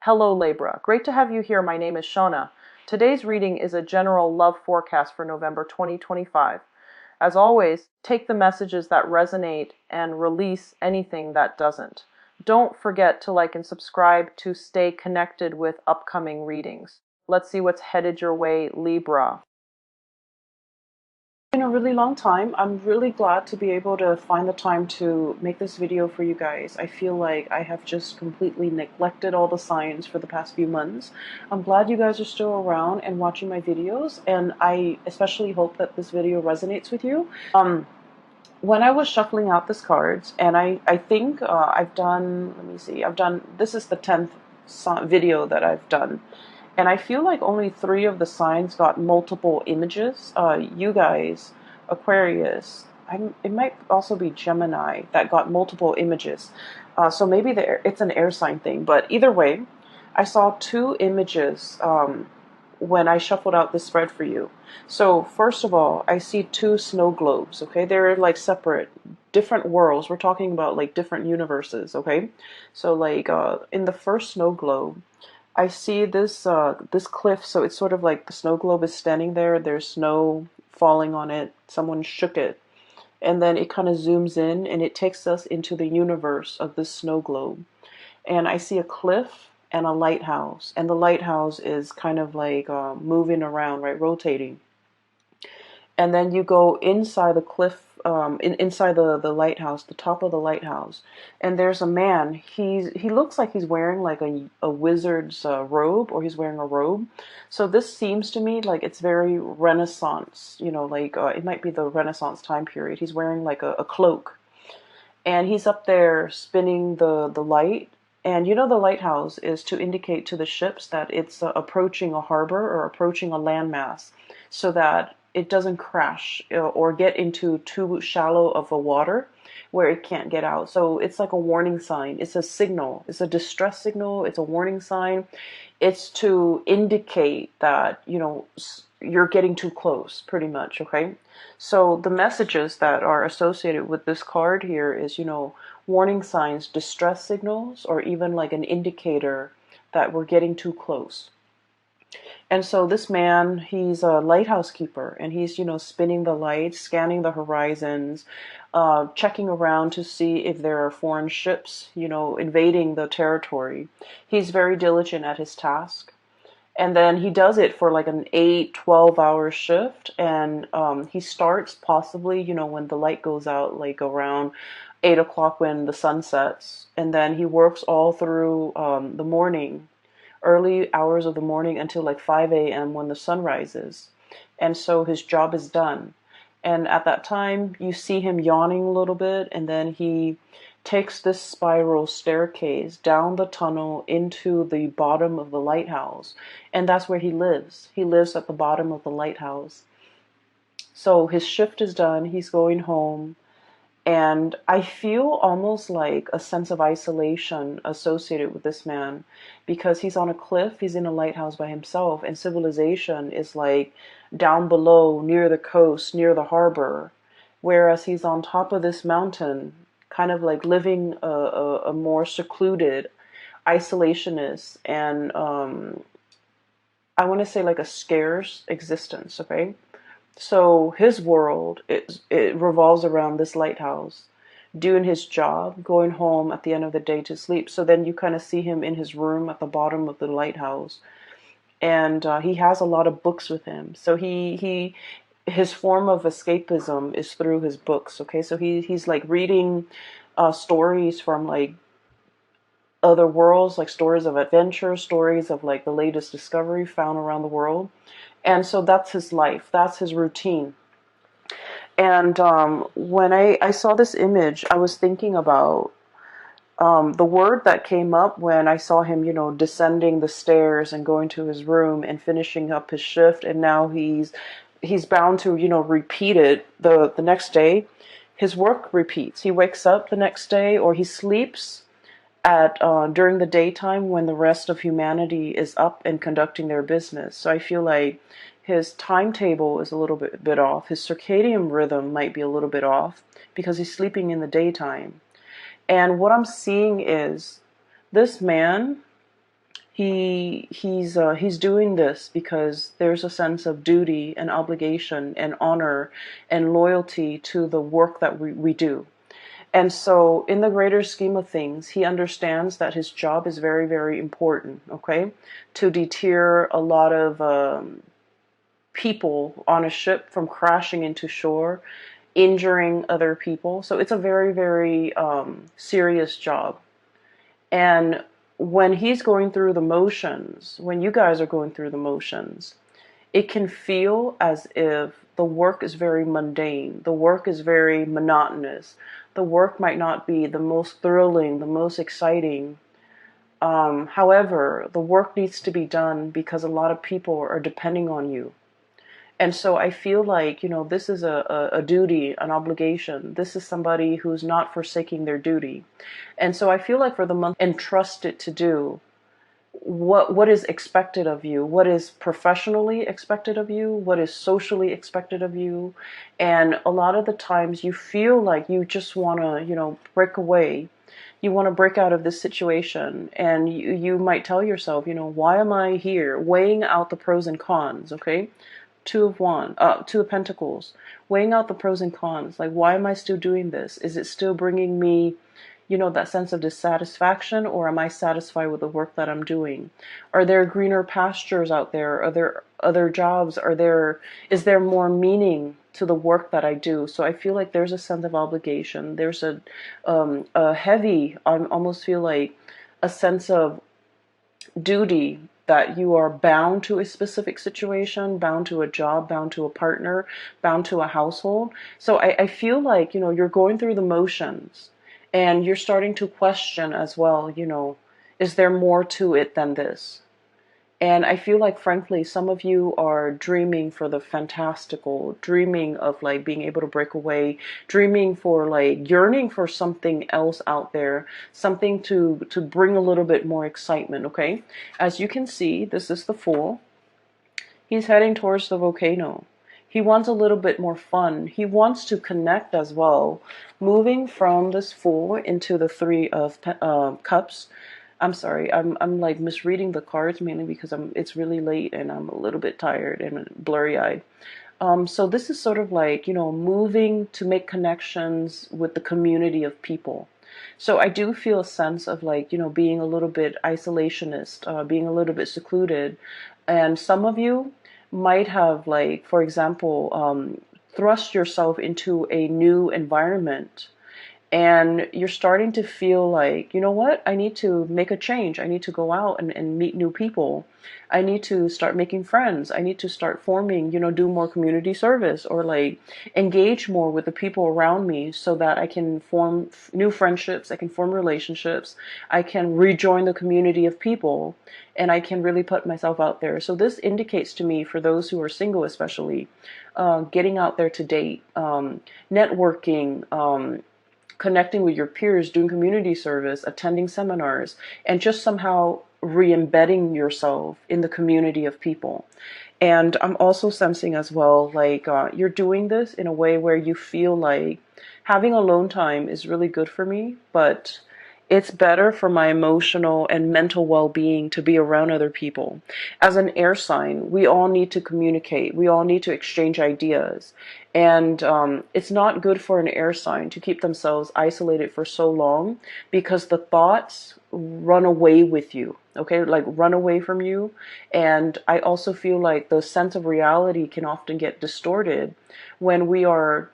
Hello Libra, great to have you here. My name is Shona. Today's reading is a general love forecast for November 2025. As always, take the messages that resonate and release anything that doesn't. Don't forget to like and subscribe to stay connected with upcoming readings. Let's see what's headed your way, Libra. In a really long time. I'm really glad to be able to find the time to make this video for you guys. I feel like I have just completely neglected all the signs for the past few months. I'm glad you guys are still around and watching my videos, and I especially hope that this video resonates with you. When I was shuffling out these cards, and I think I've done, let me see, this is the 10th video that I've done. And I feel like only 3 of the signs got multiple images. You guys, Aquarius, it might also be Gemini that got multiple images. So maybe it's an air sign thing. But either way, I saw 2 images when I shuffled out this spread for you. So first of all, I see 2 snow globes, okay? They're like separate, different worlds. We're talking about like different universes, okay? So like in the first snow globe, I see this this cliff, so it's sort of like the snow globe is standing there. There's snow falling on it. Someone shook it, and then it kind of zooms in, and it takes us into the universe of this snow globe. And I see a cliff and a lighthouse, and the lighthouse is kind of like moving around, right, rotating. And then you go inside the cliff, inside the lighthouse, the top of the lighthouse, and there's a man. He looks like he's wearing like a wizard's robe, or he's wearing a robe. So this seems to me like it's very Renaissance, you know, like it might be the Renaissance time period. He's wearing like a cloak, and he's up there spinning the light. And you know, the lighthouse is to indicate to the ships that it's approaching a harbor or approaching a landmass, so that it doesn't crash or get into too shallow of a water where it can't get out. So it's like a warning sign. It's a signal. It's a distress signal. It's a warning sign. It's to indicate that, you know, you're getting too close, pretty much, okay? So the messages that are associated with this card here is, you know, warning signs, distress signals, or even like an indicator that we're getting too close. And so this man, he's a lighthouse keeper, and he's, you know, spinning the lights, scanning the horizons, checking around to see if there are foreign ships, you know, invading the territory. He's very diligent at his task. And then he does it for like an 8-12 hour shift. And he starts possibly, you know, when the light goes out, like around 8 o'clock when the sun sets. And then he works all through the morning, early hours of the morning until like 5 a.m. when the sun rises. And so his job is done. And at that time, you see him yawning a little bit, and then he takes this spiral staircase down the tunnel into the bottom of the lighthouse. And that's where he lives. He lives at the bottom of the lighthouse. So his shift is done. He's going home. And I feel almost like a sense of isolation associated with this man, because he's on a cliff, he's in a lighthouse by himself, and civilization is like down below, near the coast, near the harbor, whereas he's on top of this mountain, kind of like living a more secluded, isolationist, and I want to say like a scarce existence, okay? So his world, it revolves around this lighthouse, doing his job, going home at the end of the day to sleep. So then you kind of see him in his room at the bottom of the lighthouse, and he has a lot of books with him. So his form of escapism is through his books. Okay, so he's like reading stories from like other worlds, like stories of adventure, stories of like the latest discovery found around the world. And so that's his life, that's his routine. And when I saw this image, I was thinking about the word that came up when I saw him, you know, descending the stairs and going to his room and finishing up his shift. And now he's bound to, you know, repeat it the next day. His work repeats. He wakes up the next day, or he sleeps at during the daytime when the rest of humanity is up and conducting their business. So I feel like his timetable is a little bit off. His circadian rhythm might be a little bit off because he's sleeping in the daytime. And what I'm seeing is this man, He's doing this because there's a sense of duty and obligation and honor and loyalty to the work that we do. And so, in the greater scheme of things, he understands that his job is very, very important, okay? To deter a lot of people on a ship from crashing into shore, injuring other people. So, it's a very, very serious job. And when he's going through the motions, when you guys are going through the motions, it can feel as if the work is very mundane. The work is very monotonous. The work might not be the most thrilling, the most exciting. However, the work needs to be done because a lot of people are depending on you. And so I feel like, this is a duty, an obligation. This is somebody who's not forsaking their duty. And so I feel like for the month, entrusted to do what is expected of you, what is professionally expected of you, what is socially expected of you. And a lot of the times you feel like you just want to, break away. You want to break out of this situation, and you might tell yourself, why am I here? Weighing out the pros and cons, okay? Two of Pentacles, weighing out the pros and cons. Like, why am I still doing this? Is it still bringing me, that sense of dissatisfaction, or am I satisfied with the work that I'm doing? Are there greener pastures out there? Are there other jobs? Is there more meaning to the work that I do? So I feel like there's a sense of obligation. There's a heavy, I almost feel like a sense of duty, that you are bound to a specific situation, bound to a job, bound to a partner, bound to a household. So I feel like, you're going through the motions, and you're starting to question as well, is there more to it than this? And I feel like, frankly, some of you are dreaming for the fantastical, dreaming of like being able to break away, dreaming for like yearning for something else out there, something to bring a little bit more excitement, okay? As you can see, this is the Fool. He's heading towards the volcano. He wants a little bit more fun. He wants to connect as well, moving from this Fool into the Three of Cups. I'm sorry, I'm like misreading the cards, mainly because it's really late and I'm a little bit tired and blurry-eyed. So this is sort of like, moving to make connections with the community of people. So I do feel a sense of like, being a little bit isolationist, being a little bit secluded. And some of you might have, like, for example, thrust yourself into a new environment, and you're starting to feel like, you know what, I need to make a change. I need to go out and meet new people. I need to start making friends. I need to start forming, do more community service, or like engage more with the people around me, so that I can form new friendships. I can form relationships. I can rejoin the community of people, and I can really put myself out there. So this indicates to me, for those who are single especially, getting out there to date, networking, connecting with your peers, doing community service, attending seminars, and just somehow re-embedding yourself in the community of people. And I'm also sensing as well, like, you're doing this in a way where you feel like having alone time is really good for me, but it's better for my emotional and mental well-being to be around other people. As an air sign, we all need to communicate. We all need to exchange ideas. And it's not good for an air sign to keep themselves isolated for so long, because the thoughts run away with you, okay? Like, run away from you. And I also feel like the sense of reality can often get distorted when we are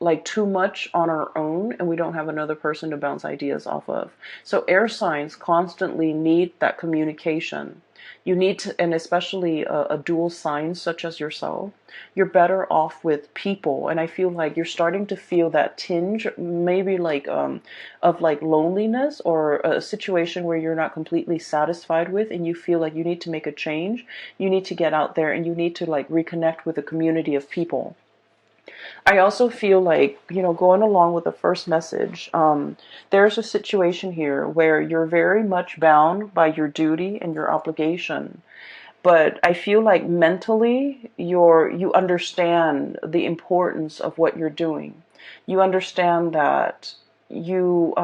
like too much on our own and we don't have another person to bounce ideas off of. So air signs constantly need that communication. You need to, and especially a dual sign such as yourself, you're better off with people. And I feel like you're starting to feel that tinge, maybe like of like loneliness, or a situation where you're not completely satisfied with, and you feel like you need to make a change. You need to get out there and you need to like reconnect with a community of people. I also feel like, going along with the first message, there's a situation here where you're very much bound by your duty and your obligation. But I feel like mentally you understand the importance of what you're doing. You understand that you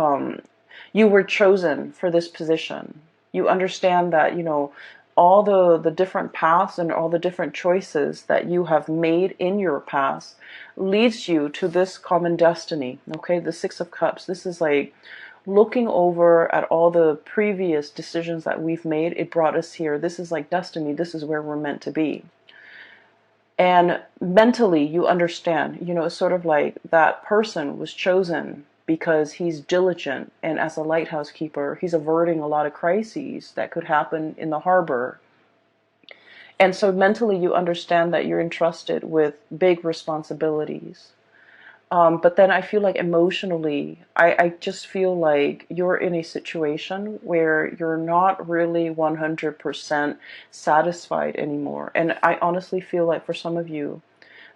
were chosen for this position. You understand that, all the different paths and all the different choices that you have made in your past leads you to this common destiny. Okay, the Six of Cups. This is like looking over at all the previous decisions that we've made. It brought us here. This is like destiny. This is where we're meant to be. And mentally, you understand, it's sort of like that person was chosen because he's diligent. And as a lighthouse keeper, he's averting a lot of crises that could happen in the harbor. And so mentally, you understand that you're entrusted with big responsibilities. But then I feel like emotionally, I just feel like you're in a situation where you're not really 100% satisfied anymore. And I honestly feel like for some of you,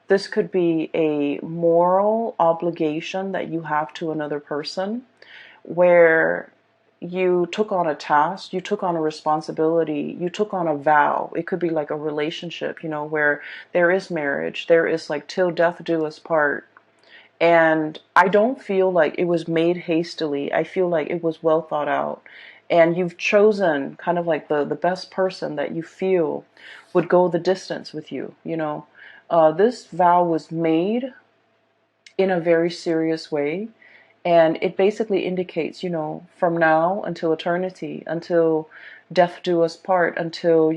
this could be a moral obligation that you have to another person, where you took on a task, you took on a responsibility, you took on a vow. It could be like a relationship, where there is marriage, there is like till death do us part. And I don't feel like it was made hastily. I feel like it was well thought out. And you've chosen kind of like the best person that you feel would go the distance with you, This vow was made in a very serious way. And it basically indicates, from now until eternity, until death do us part, until,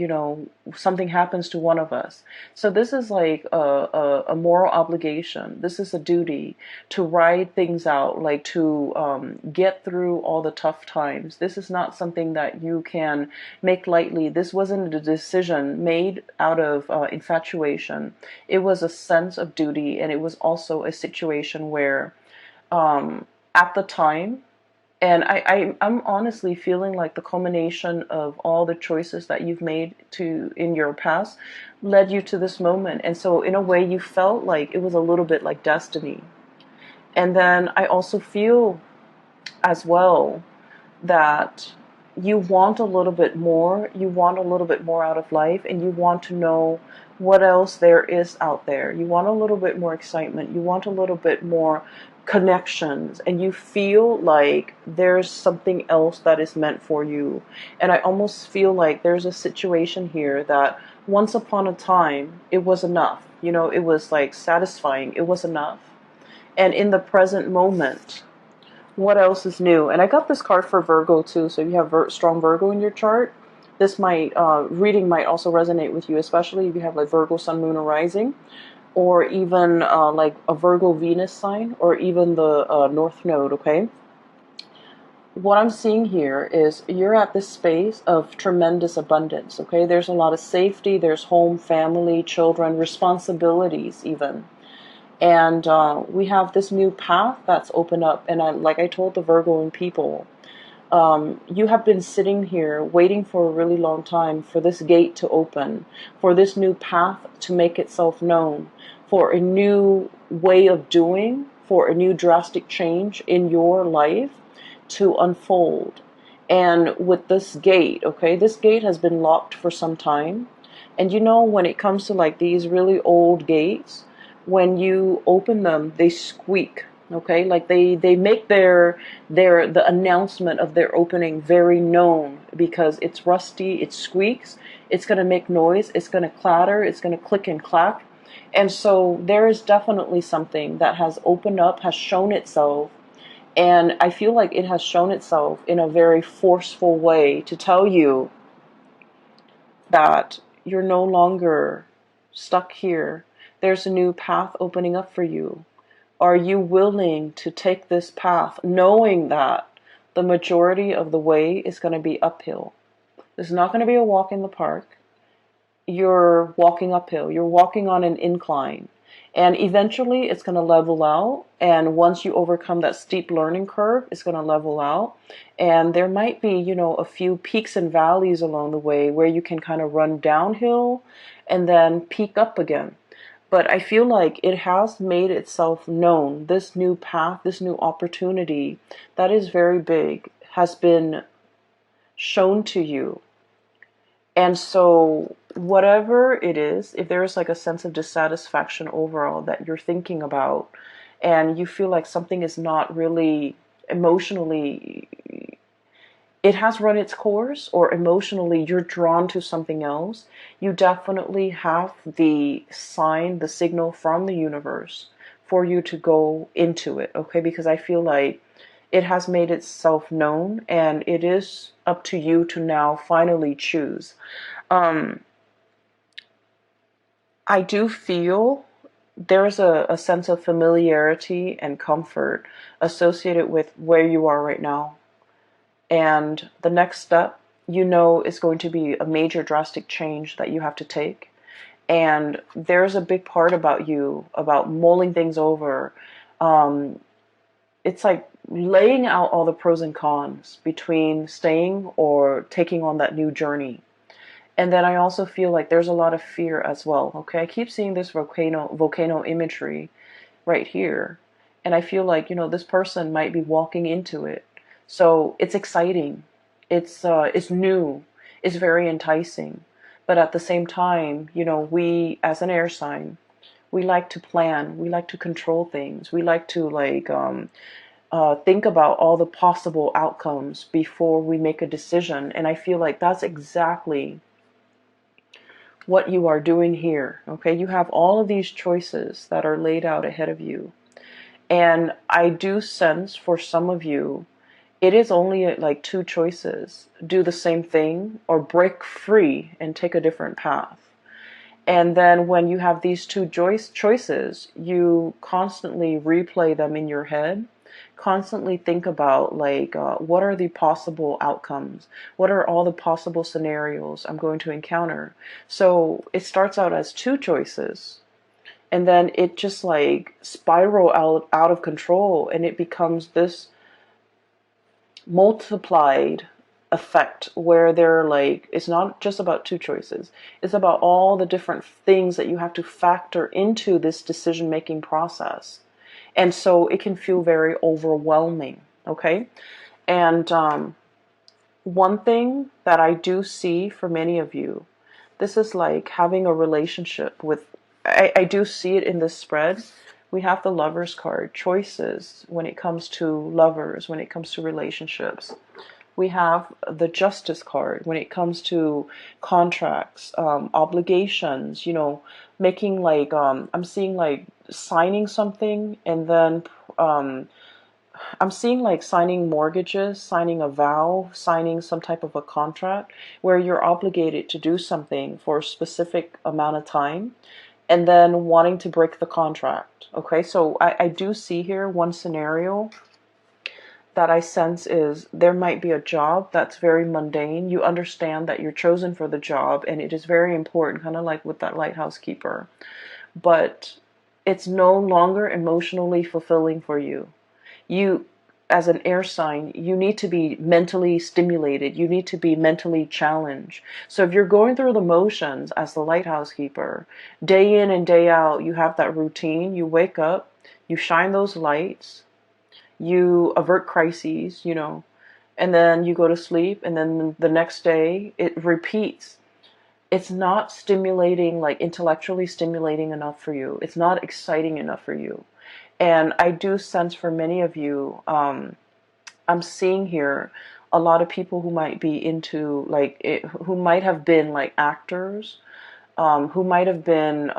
something happens to one of us. So this is like a moral obligation. This is a duty to ride things out, like to get through all the tough times. This is not something that you can make lightly. This wasn't a decision made out of infatuation. It was a sense of duty, and it was also a situation where at the time, and I'm honestly feeling like the culmination of all the choices that you've made in your past led you to this moment. And so in a way you felt like it was a little bit like destiny. And then I also feel as well that you want a little bit more. You want a little bit more out of life, and you want to know what else there is out there. You want a little bit more excitement. You want a little bit more connections, and you feel like there's something else that is meant for you. And I almost feel like there's a situation here that once upon a time it was enough. It was like satisfying. It was enough. And in the present moment, what else is new? And I got this card for Virgo too. So if you have strong Virgo in your chart, this reading might also resonate with you, especially if you have like Virgo Sun, Moon, or Rising, or even like a Virgo Venus sign, or even the North Node. Okay. What I'm seeing here is you're at this space of tremendous abundance. Okay. There's a lot of safety. There's home, family, children, responsibilities even. And we have this new path that's opened up. And like I told the Virgoing people, you have been sitting here waiting for a really long time for this gate to open, for this new path to make itself known, for a new way of doing, for a new drastic change in your life to unfold. And with this gate, okay, this gate has been locked for some time. And when it comes to like these really old gates, when you open them, they squeak. Okay, like they make the announcement of their opening very known, because it's rusty, it squeaks, it's going to make noise, it's going to clatter, it's going to click and clack. And so there is definitely something that has opened up, has shown itself. And I feel like it has shown itself in a very forceful way to tell you that you're no longer stuck here. There's a new path opening up for you. Are you willing to take this path knowing that the majority of the way is going to be uphill? It's not going to be a walk in the park. You're walking uphill. You're walking on an incline. And eventually it's going to level out. And once you overcome that steep learning curve, it's going to level out. And there might be, a few peaks and valleys along the way where you can kind of run downhill and then peak up again. But I feel like it has made itself known. This new path, this new opportunity that is very big has been shown to you. And so whatever it is, if there is like a sense of dissatisfaction overall that you're thinking about, and you feel like something is not really emotionally it has run its course, or emotionally you're drawn to something else, you definitely have the sign, the signal from the universe for you to go into it, okay? Because I feel like it has made itself known, and it is up to you to now finally choose. Um, I do feel there's a sense of familiarity and comfort associated with where you are right now. And the next step, is going to be a major drastic change that you have to take. And there's a big part about you, about mulling things over. Um, it's like laying out all the pros and cons between staying or taking on that new journey. And then I also feel like there's a lot of fear as well. Okay, I keep seeing this volcano imagery right here, and I feel like this person might be walking into it. So it's exciting, it's new, it's very enticing, but at the same time, we as an air sign, we like to plan, we like to control things, we like to think about all the possible outcomes before we make a decision. And I feel like that's exactly what you are doing here. Okay, you have all of these choices that are laid out ahead of you. And I do sense for some of you, it is only like two choices: do the same thing or break free and take a different path. And then when you have these two choices, you constantly replay them in your head, constantly think about what are the possible outcomes? What are all the possible scenarios I'm going to encounter? So it starts out as two choices, and then it just like spiral out of control, and it becomes this multiplied effect where they're like, it's not just about two choices, it's about all the different things that you have to factor into this decision making process. And so it can feel very overwhelming. Okay, and one thing that I do see for many of you, this is like having a relationship with, I do see it in this spread. We have the Lovers card, choices when it comes to lovers, when it comes to relationships. We have the Justice card when it comes to contracts, obligations, making I'm seeing like signing something, and then I'm seeing like signing mortgages, signing a vow, signing some type of a contract where you're obligated to do something for a specific amount of time, and then wanting to break the contract. Okay, so I do see here one scenario that I sense is there might be a job that's very mundane. You understand that you're chosen for the job and it is very important, kind of like with that lighthouse keeper, but it's no longer emotionally fulfilling for you. You, as an air sign, you need to be mentally stimulated. You need to be mentally challenged. So if you're going through the motions as the lighthouse keeper, day in and day out, you have that routine. You wake up, you shine those lights, you avert crises, and then you go to sleep, and then the next day it repeats. It's not stimulating, like intellectually stimulating enough for you. It's not exciting enough for you. And I do sense for many of you, I'm seeing here a lot of people who might be into who might have been like actors, who might have been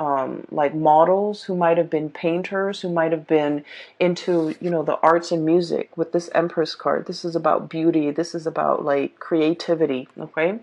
like models, who might have been painters, who might have been into, the arts and music. With this Empress card, this is about beauty. This is about like creativity. Okay.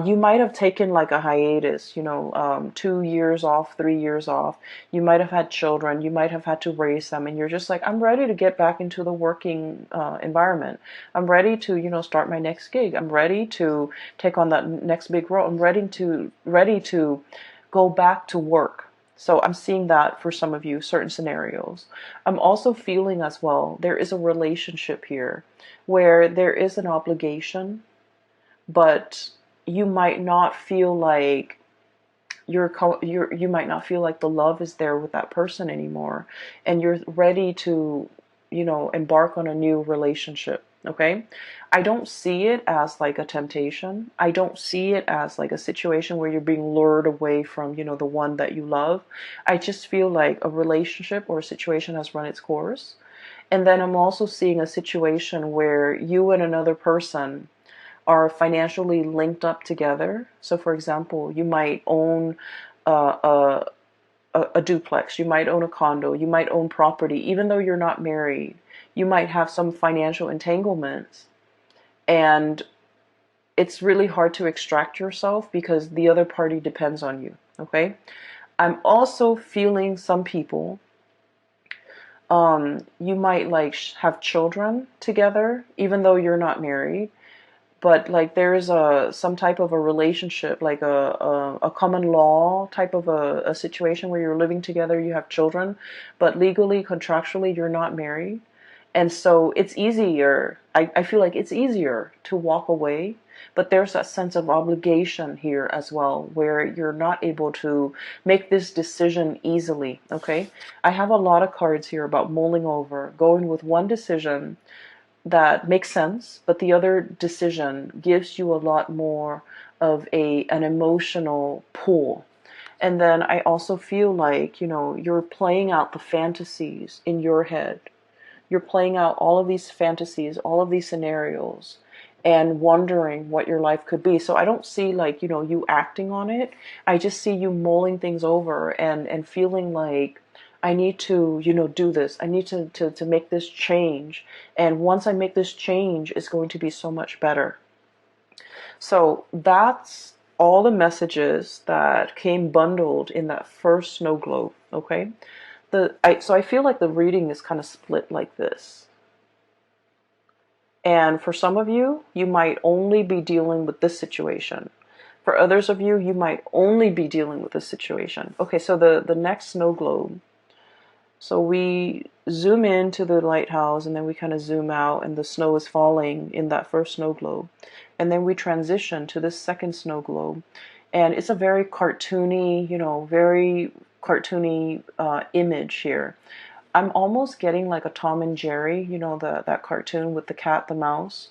You might have taken like a hiatus, 2 years off, 3 years off. You might have had children. You might have had to raise them. And you're just like, I'm ready to get back into the working environment. I'm ready to, start my next gig. I'm ready to take on that next big role. I'm ready to go back to work. So I'm seeing that for some of you, certain scenarios. I'm also feeling as well, there is a relationship here where there is an obligation, but you might not feel like you might not feel like the love is there with that person anymore, and you're ready to, embark on a new relationship. Okay, I don't see it as like a temptation. I don't see it as like a situation where you're being lured away from, the one that you love. I just feel like a relationship or a situation has run its course, And then I'm also seeing a situation where you and another person are financially linked up together. So, for example, you might own a, a duplex, you might own a condo, you might own property, even though you're not married. You might have some financial entanglements, and it's really hard to extract yourself because the other party depends on you. Okay. I'm also feeling some people, you might like have children together, even though you're not married. But like there's some type of a relationship, like a common law type of a situation where you're living together, you have children, but legally, contractually, you're not married. And so it's easier, I feel like it's easier to walk away, but there's that sense of obligation here as well, where you're not able to make this decision easily, okay? I have a lot of cards here about mulling over, going with one decision that makes sense, but the other decision gives you a lot more of an emotional pull. And then I also feel like, you're playing out the fantasies in your head. You're playing out all of these fantasies, all of these scenarios, and wondering what your life could be. So I don't see like, you acting on it. I just see you mulling things over and feeling like I need to, do this. I need to make this change. And once I make this change, it's going to be so much better. So that's all the messages that came bundled in that first snow globe, okay? So I feel like the reading is kind of split like this. And for some of you, you might only be dealing with this situation. For others of you, you might only be dealing with this situation. Okay, so the next snow globe. So we zoom into the lighthouse and then we kind of zoom out and the snow is falling in that first snow globe. And then we transition to this second snow globe. And it's a very cartoony, very cartoony image here. I'm almost getting like a Tom and Jerry, that cartoon with the cat, the mouse.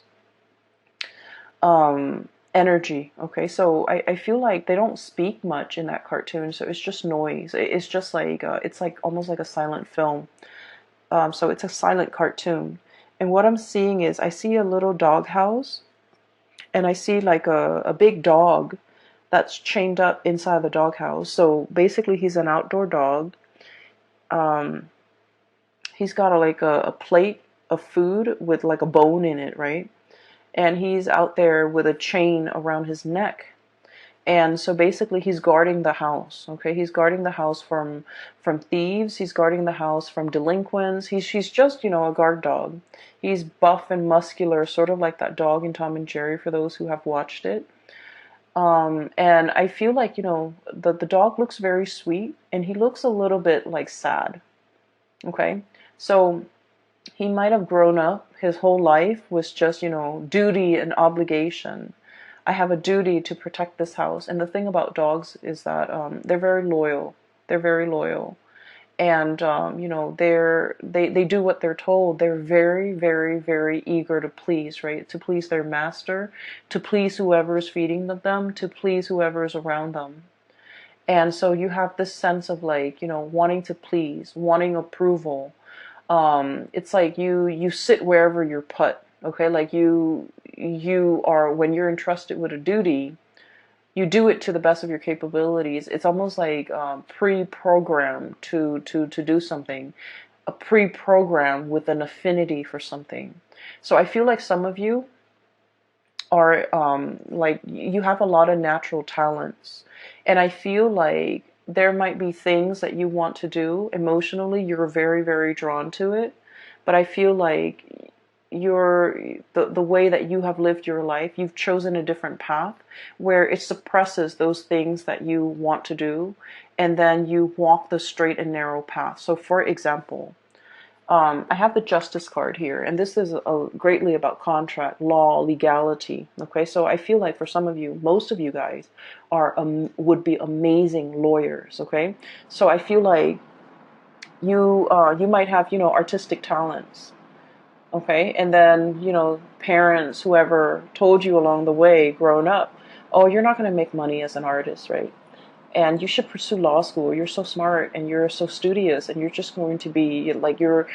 Energy. Okay, so I feel like they don't speak much in that cartoon, so it's just noise. It's just like it's like almost like a silent film. So it's a silent cartoon. And what I'm seeing is I see a little dog house, and I see like a big dog that's chained up inside the dog house. So basically, he's an outdoor dog. He's got a plate of food with like a bone in it, right? And he's out there with a chain around his neck. And so basically he's guarding the house, okay? He's guarding the house from thieves, he's guarding the house from delinquents. He's just, a guard dog. He's buff and muscular, sort of like that dog in Tom and Jerry for those who have watched it. And I feel like, the dog looks very sweet and he looks a little bit like sad. Okay? So he might have grown up his whole life with just, duty and obligation. I have a duty to protect this house. And the thing about dogs is that they're very loyal. They're very loyal. And, they do what they're told. They're very, very, very eager to please, right? To please their master, to please whoever is feeding them, to please whoever is around them. And so you have this sense of like, wanting to please, wanting approval. It's like you sit wherever you're put, okay? Like you are, when you're entrusted with a duty, you do it to the best of your capabilities. It's almost like pre-programmed to do something, a pre-program with an affinity for something. So I feel like some of you are like you have a lot of natural talents, and I feel like there might be things that you want to do emotionally. You're very, very drawn to it, but I feel like the way that you have lived your life, you've chosen a different path where it suppresses those things that you want to do, and then you walk the straight and narrow path. So for example, I have the Justice card here, and this is greatly about contract, law, legality. Okay, so I feel like for some of you, most of you guys are would be amazing lawyers. Okay, so I feel like you might have artistic talents. Okay, and then parents, whoever told you along the way, growing up, oh, you're not going to make money as an artist, right? and you should pursue law school. You're so smart and you're so studious, and you're just going to be like your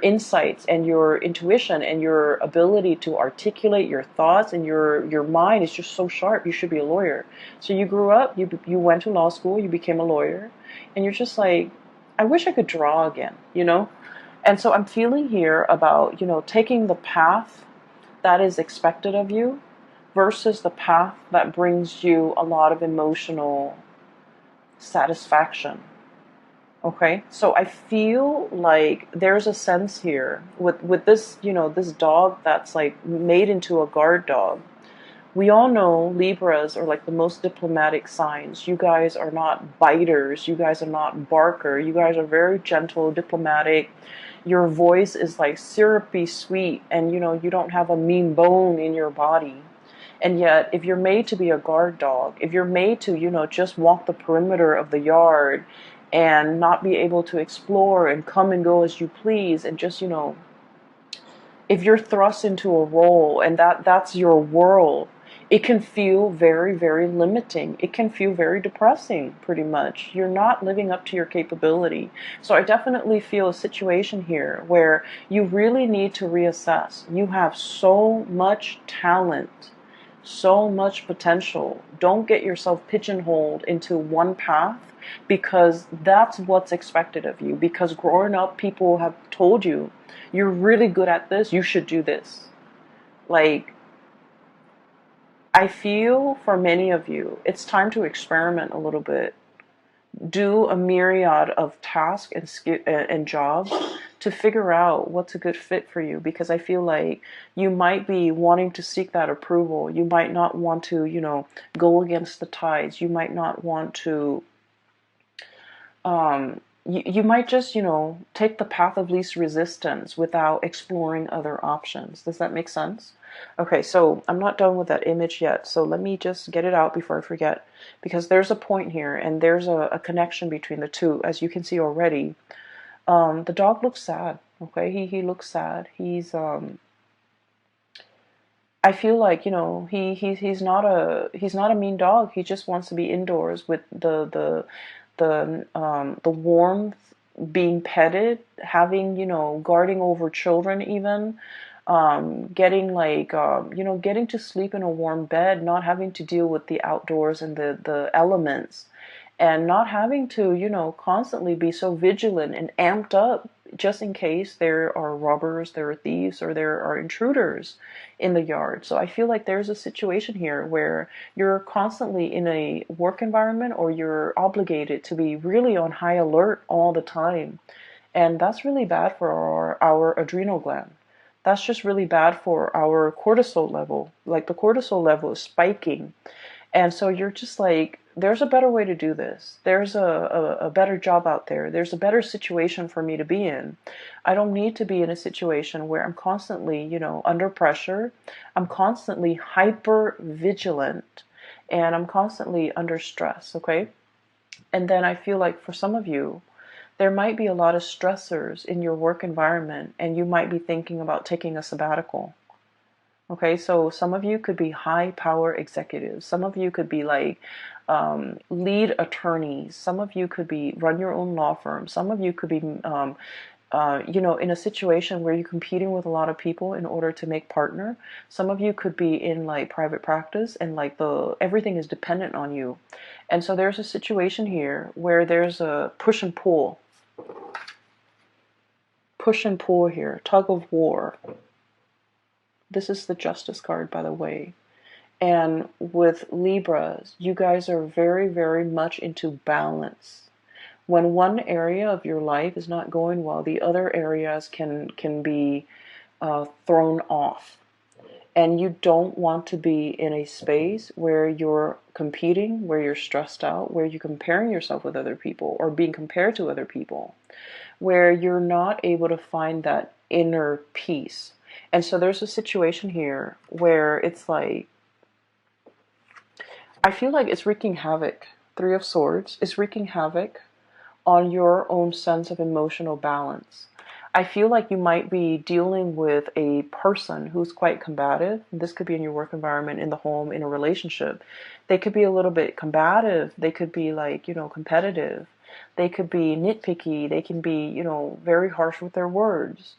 insights and your intuition and your ability to articulate your thoughts and your mind is just so sharp. You should be a lawyer. So you grew up, you went to law school, you became a lawyer, and you're just like, I wish I could draw again, you know? And so I'm feeling here about, taking the path that is expected of you versus the path that brings you a lot of emotional satisfaction. Okay, so I feel like there's a sense here with this, this dog that's like made into a guard dog. We all know Libras are like the most diplomatic signs. You guys are not biters. You guys are not barker. You guys are very gentle, diplomatic. Your voice is like syrupy sweet, and you don't have a mean bone in your body. And yet, if you're made to be a guard dog, if you're made to, just walk the perimeter of the yard and not be able to explore and come and go as you please, and just, if you're thrust into a role and that's your world, it can feel very, very limiting. It can feel very depressing, pretty much. You're not living up to your capability. So I definitely feel a situation here where you really need to reassess. You have so much talent, so much potential. Don't get yourself pigeonholed into one path because that's what's expected of you. Because growing up, people have told you, you're really good at this, you should do this. Like, I feel for many of you, it's time to experiment a little bit. Do a myriad of tasks and jobs to figure out what's a good fit for you, because I feel like you might be wanting to seek that approval. You might not want to, go against the tides. You might not want to you might just, take the path of least resistance without exploring other options. Does that make sense? Okay, so I'm not done with that image yet. So let me just get it out before I forget, because there's a point here and there's a connection between the two. As you can see already, the dog looks sad. Okay, he looks sad. I feel like, he's not a mean dog. He just wants to be indoors with the warmth, being petted, having, guarding over children even, getting like, getting to sleep in a warm bed, not having to deal with the outdoors and the elements, and not having to, constantly be so vigilant and amped up just in case there are robbers, there are thieves, or there are intruders in the yard. So I feel like there's a situation here where you're constantly in a work environment, or you're obligated to be really on high alert all the time. And that's really bad for our adrenal gland. That's just really bad for our cortisol level. Like, the cortisol level is spiking. And so you're just like, there's a better way to do this. There's a better job out there. There's a better situation for me to be in. I don't need to be in a situation where I'm constantly, under pressure. I'm constantly hyper vigilant, and I'm constantly under stress, okay? And then I feel like for some of you, there might be a lot of stressors in your work environment, and you might be thinking about taking a sabbatical. Okay, so some of you could be high power executives. Some of you could be like lead attorneys. Some of you could be run your own law firm. Some of you could be, in a situation where you're competing with a lot of people in order to make partner. Some of you could be in like private practice, and like everything is dependent on you. And so there's a situation here where there's a push and pull here, tug of war. This is the Justice card, by the way. And with Libras, you guys are very, very much into balance. When one area of your life is not going well, the other areas can be thrown off. And you don't want to be in a space where you're competing, where you're stressed out, where you're comparing yourself with other people or being compared to other people, where you're not able to find that inner peace. And so there's a situation here where it's like, I feel like it's wreaking havoc. Three of Swords is wreaking havoc on your own sense of emotional balance. I feel like you might be dealing with a person who's quite combative. This could be in your work environment, in the home, in a relationship. They could be a little bit combative. They could be like, competitive. They could be nitpicky. They can be, very harsh with their words.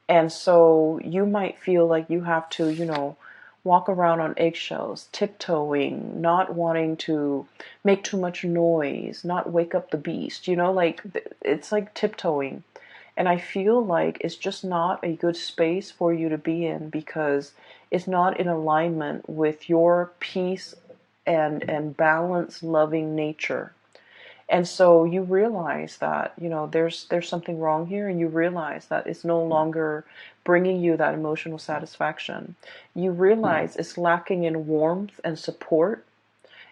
And so you might feel like you have to, walk around on eggshells, tiptoeing, not wanting to make too much noise, not wake up the beast, like it's like tiptoeing. And I feel like it's just not a good space for you to be in because it's not in alignment with your peace and balance loving nature. And so you realize that, there's something wrong here, and you realize that it's no longer bringing you that emotional satisfaction. You realize it's lacking in warmth and support.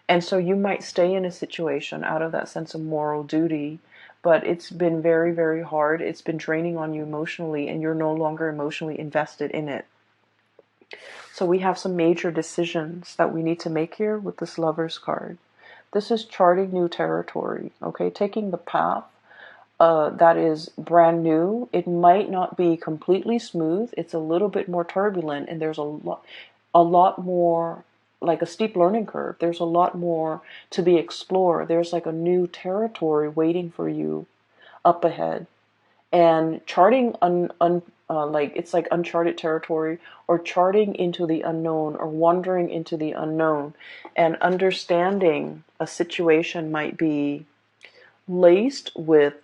And so you might stay in a situation out of that sense of moral duty, but it's been very, very hard. It's been draining on you emotionally, and you're no longer emotionally invested in it. So we have some major decisions that we need to make here with this Lover's card. This is charting new territory, okay? Taking the path that is brand new. It might not be completely smooth. It's a little bit more turbulent, and there's a lot more, like a steep learning curve. There's a lot more to be explored. There's like a new territory waiting for you up ahead. And charting like it's like uncharted territory, or charting into the unknown, or wandering into the unknown, and understanding a situation might be laced with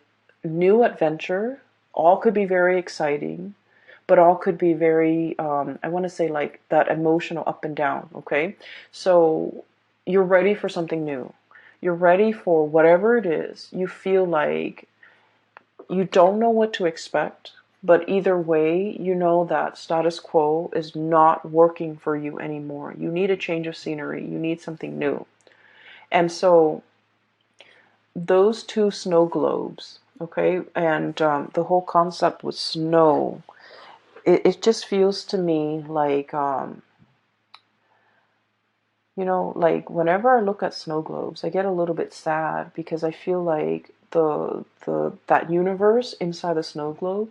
new adventure. All could be very exciting, but all could be very I want to say like that emotional up and down. Okay, so you're ready for something new. You're ready for whatever it is. You feel like you don't know what to expect, but either way, you know that status quo is not working for you anymore. You need a change of scenery. You need something new. And so those two snow globes, okay, and the whole concept with snow, it just feels to me like, like whenever I look at snow globes, I get a little bit sad because I feel like that universe inside the snow globe,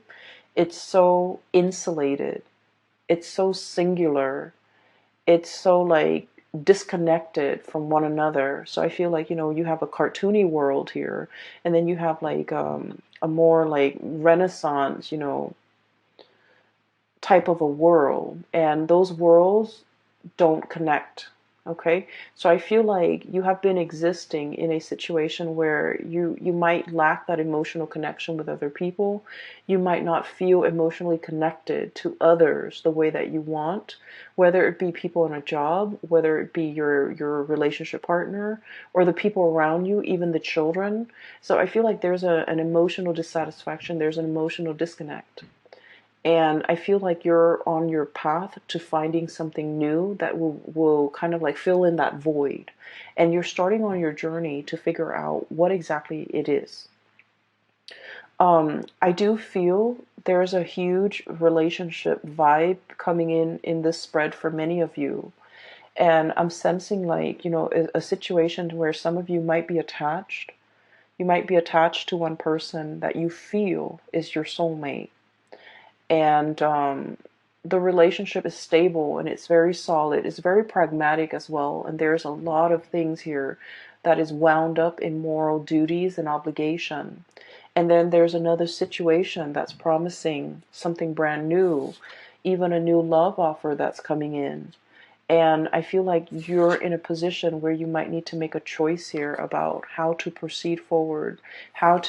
it's so insulated, it's so singular, it's so like disconnected from one another. So I feel like, you have a cartoony world here, and then you have like a more like Renaissance, type of a world, and those worlds don't connect. Okay, so I feel like you have been existing in a situation where you might lack that emotional connection with other people. You might not feel emotionally connected to others the way that you want, whether it be people in a job, whether it be your relationship partner, or the people around you, even the children. So I feel like there's an emotional dissatisfaction, there's an emotional disconnect. And I feel like you're on your path to finding something new that will kind of like fill in that void. And you're starting on your journey to figure out what exactly it is. I do feel there's a huge relationship vibe coming in this spread for many of you. And I'm sensing like, a situation where some of you might be attached. You might be attached to one person that you feel is your soulmate. And the relationship is stable, and it's very solid. It's very pragmatic as well, and there's a lot of things here that is wound up in moral duties and obligation. And then there's another situation that's promising something brand new, even a new love offer that's coming in. And I feel like you're in a position where you might need to make a choice here about how to proceed forward, how